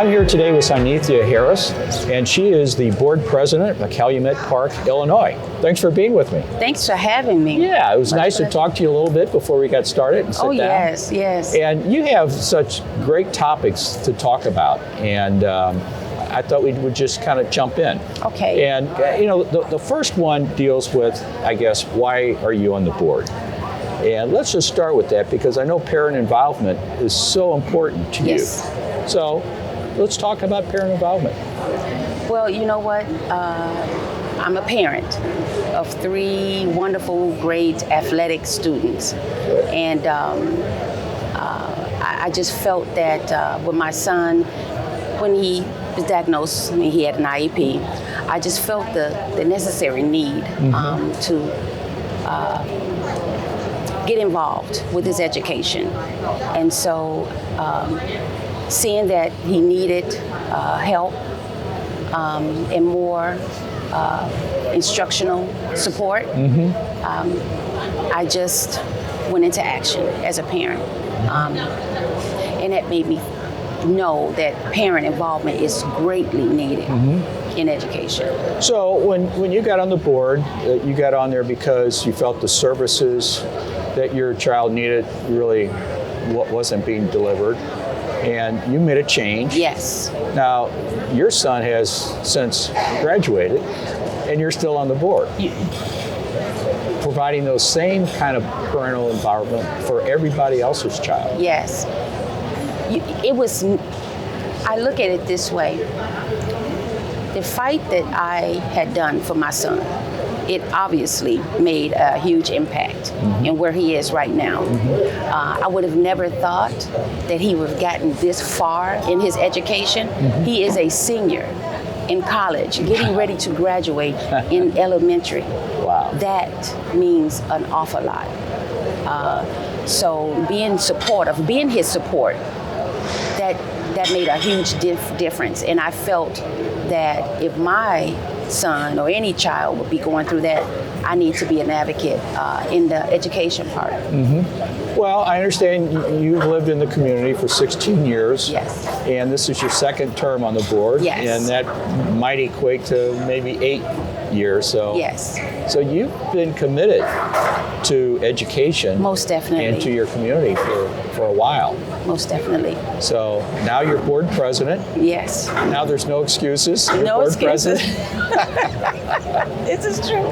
I'm here today with Synathia Harris, and she is the board president of Calumet Park, Illinois. Thanks for being with me. Thanks for having me. Yeah, it was nice to talk to you a little bit before we got started and sit down. Yes. And you have such great topics to talk about, and I thought we would just kind of jump in. Okay. And the first one deals with, I guess, why are you on the board? And let's just start with that, because I know parent involvement is so important to you. So let's talk about parent involvement. Well, you know what? I'm a parent of 3 wonderful, great athletic students. And I just felt that with my son, when he was diagnosed, he had an IEP, I just felt the necessary need to get involved with his education. And so seeing that he needed help and more instructional support, I just went into action as a parent. And that made me know that parent involvement is greatly needed in education. So when you got on the board, you got on there because you felt the services that your child needed really wasn't being delivered, and you made a change. Yes. Now, your son has since graduated, and you're still on the board, providing those same kind of parental involvement for everybody else's child. Yes. I look at it this way. The fight that I had done for my son, it obviously made a huge impact in where he is right now. I would have never thought that he would have gotten this far in his education. He is a senior in college, getting ready to graduate in elementary. Wow. That means an awful lot. So being supportive, being his support, that made a huge difference. And I felt that if my son or any child would be going through that, I need to be an advocate in the education part. Well, I understand you've lived in the community for 16 years. Yes. And this is your second term on the board. Yes. And that might equate to maybe 8 years. So, yes. So you've been committed to education. Most definitely. And to your community for a while. Most definitely. So now you're board president. Yes. Now there's no excuses. You're no board excuses. President. This is true.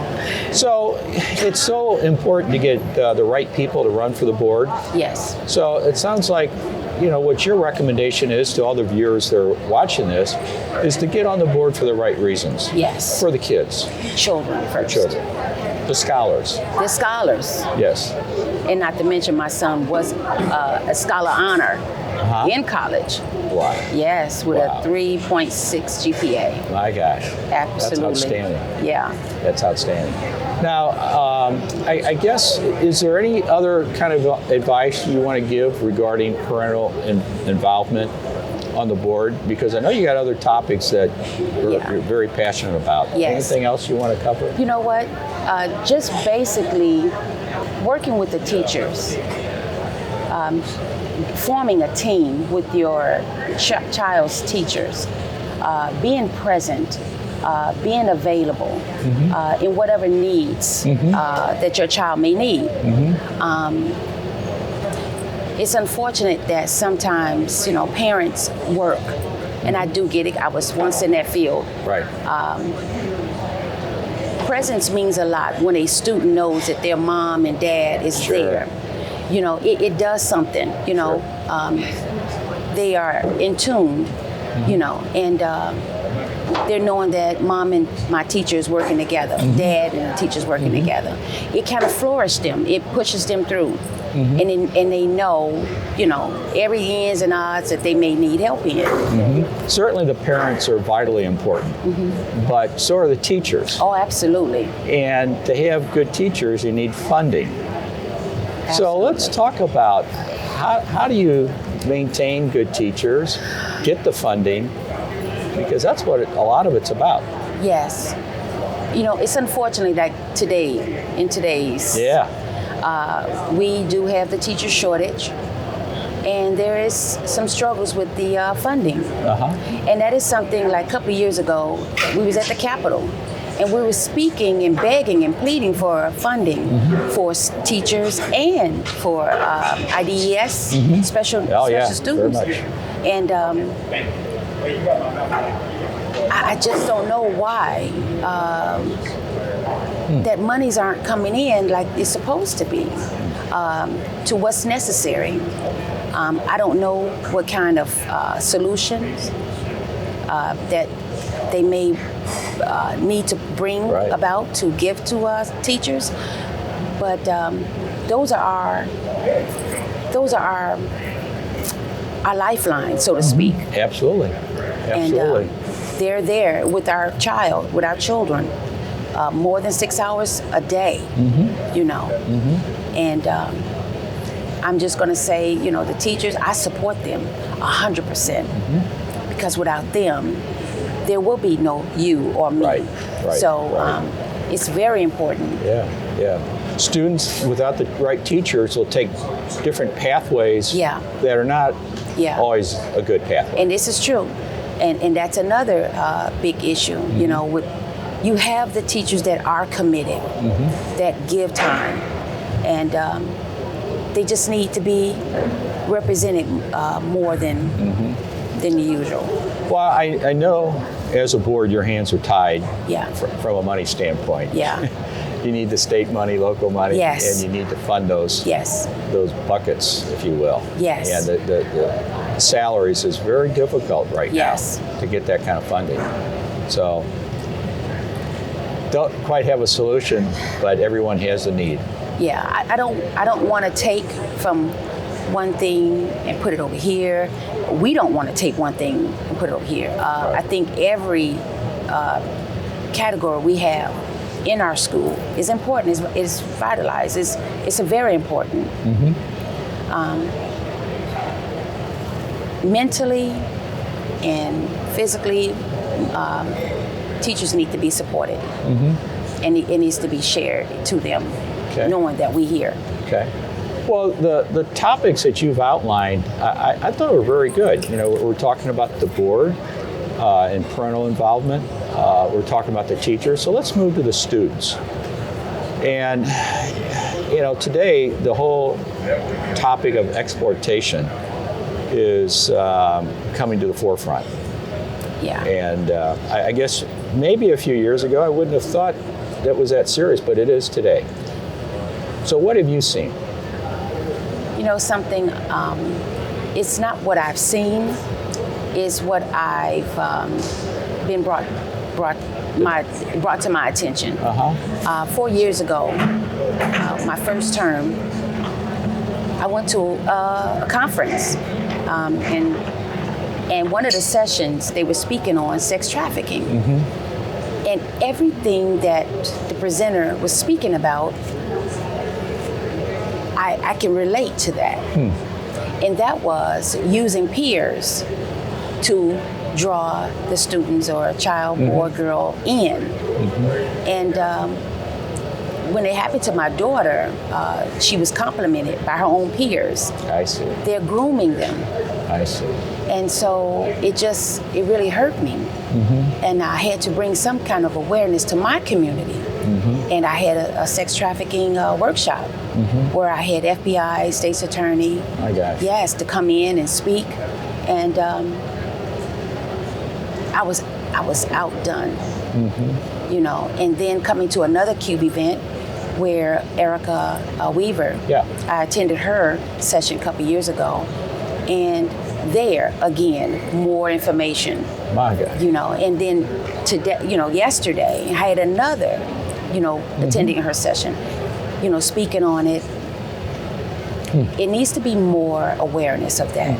So it's so important to get the right people to run for the board. Yes. So it sounds like, what your recommendation is to all the viewers that are watching this is to get on the board for the right reasons. Yes. For the kids. Children first. Children. The scholars. The scholars. Yes. And not to mention my son was a scholar honor in college. Wow. Yes, with Wow. a 3.6 GPA. My gosh. Absolutely. That's outstanding. Yeah. That's outstanding. Now, I guess, is there any other kind of advice you want to give regarding parental involvement on the board? Because I know you got other topics that you're very passionate about. Yes. Anything else you want to cover? You know what? Just basically working with the teachers, forming a team with your child's teachers, being present, being available in whatever needs that your child may need. It's unfortunate that sometimes, parents work, and I do get it. I was once in that field. Right. Presence means a lot when a student knows that their mom and dad is there. It does something. They are in tune, and they're knowing that mom and my teacher is working together, dad and the teacher's working together. It kind of flourishes them. It pushes them through. And they know, every ins and outs that they may need help in. Certainly the parents are vitally important, but so are the teachers. Oh, absolutely. And to have good teachers, you need funding. Absolutely. So let's talk about how do you maintain good teachers, get the funding, because that's what a lot of it's about. Yes. It's unfortunate that in today's we do have the teacher shortage. and there is some struggles with the funding. And that is something like a couple of years ago, we was at the Capitol, and we were speaking and begging and pleading for funding for teachers and for IDES, special students. Very much. And I just don't know why that monies aren't coming in like it's supposed to be to what's necessary. I don't know what kind of solutions that they may need to bring about to give to us teachers, but those are our lifeline, so to speak. Absolutely. Absolutely. And they're there with our children, more than 6 hours a day, you know. And I'm just going to say, you know, the teachers, I support them 100%, because without them, there will be no you or me. So it's very important. Yeah. Students without the right teachers will take different pathways that are not always a good pathway. And this is true. And that's another big issue. You know, you have the teachers that are committed, that give time, and they just need to be represented more than the usual. Well, I know as a board your hands are tied from a money standpoint. You need the state money, local money, and you need to fund those buckets, if you will. And the salaries is very difficult right now to get that kind of funding. So don't quite have a solution, but everyone has a need. I don't want to take from one thing and put it over here. We don't want to take one thing and put it over here. I think every category we have in our school is important. Is vitalized. It's a very important. Mentally and physically, teachers need to be supported, and it needs to be shared to them, knowing that we here. Well, the topics that you've outlined, I thought were very good. You know, we're talking about the board and parental involvement. We're talking about the teachers. So let's move to the students. And, you know, today the whole topic of exploitation is coming to the forefront. And I guess maybe a few years ago I wouldn't have thought that was that serious, but it is today. So what have you seen? You know something, it's not what I've seen, it's what I've been brought to my attention. 4 years ago, my first term, I went to a conference, and one of the sessions they were speaking on sex trafficking, and everything that the presenter was speaking about, I can relate to that. And that was using peers to draw the students or a child, boy or girl in. And when it happened to my daughter, she was complimented by her own peers. I see. They're grooming them. I see. And so it really hurt me. And I had to bring some kind of awareness to my community. And I had a sex trafficking workshop where I had FBI, state's attorney, to come in and speak. And I was outdone, you know. And then coming to another CUBE event where Erica Weaver, I attended her session a couple years ago, and there again more information. My God. You know, and then today, you know, yesterday I had another, you know, attending her session, you know, speaking on it. It needs to be more awareness of that.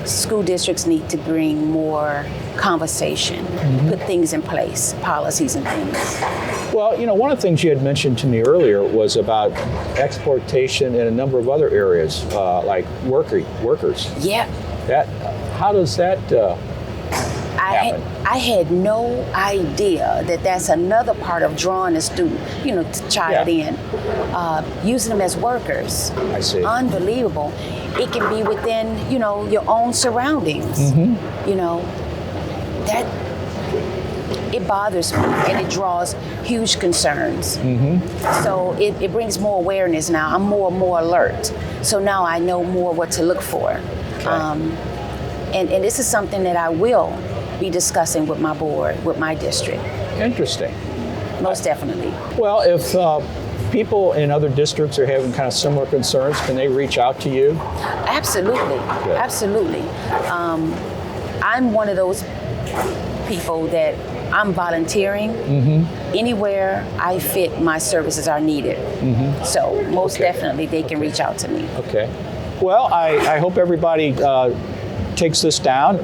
School districts need to bring more conversation, put things in place, policies and things. Well, you know, one of the things you had mentioned to me earlier was about exploitation in a number of other areas, like workers. Yeah. How does that? happen? I had no idea that that's another part of drawing a student, child in, using them as workers. I see. Unbelievable. It can be within, your own surroundings. That it bothers me and it draws huge concerns. So it brings more awareness now. I'm more and more alert. So now I know more what to look for. And this is something that I will be discussing with my board, with my district. Interesting. Most definitely. Well, if people in other districts are having kind of similar concerns, can they reach out to you? Absolutely. Good. Absolutely. I'm one of those people that I'm volunteering anywhere I fit. My services are needed. So most definitely they can reach out to me. Okay. Well, I hope everybody takes this down.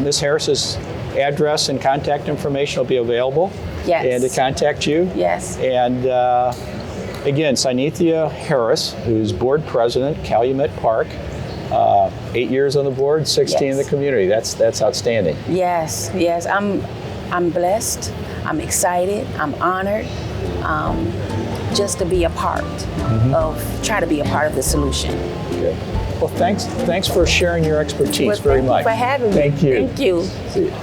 Ms. Harris's address and contact information will be available. Yes. And to contact you. Yes. And again, Synathia Harris, who's board president, Calumet Park. 8 years on the board, 16 in the community. That's outstanding. Yes. I'm blessed. I'm excited. I'm honored. Just to be a part try to be a part of the solution. Good. Well, thanks for sharing your expertise Well, very much. Thank you for having me. Thank you. Thank you. See you.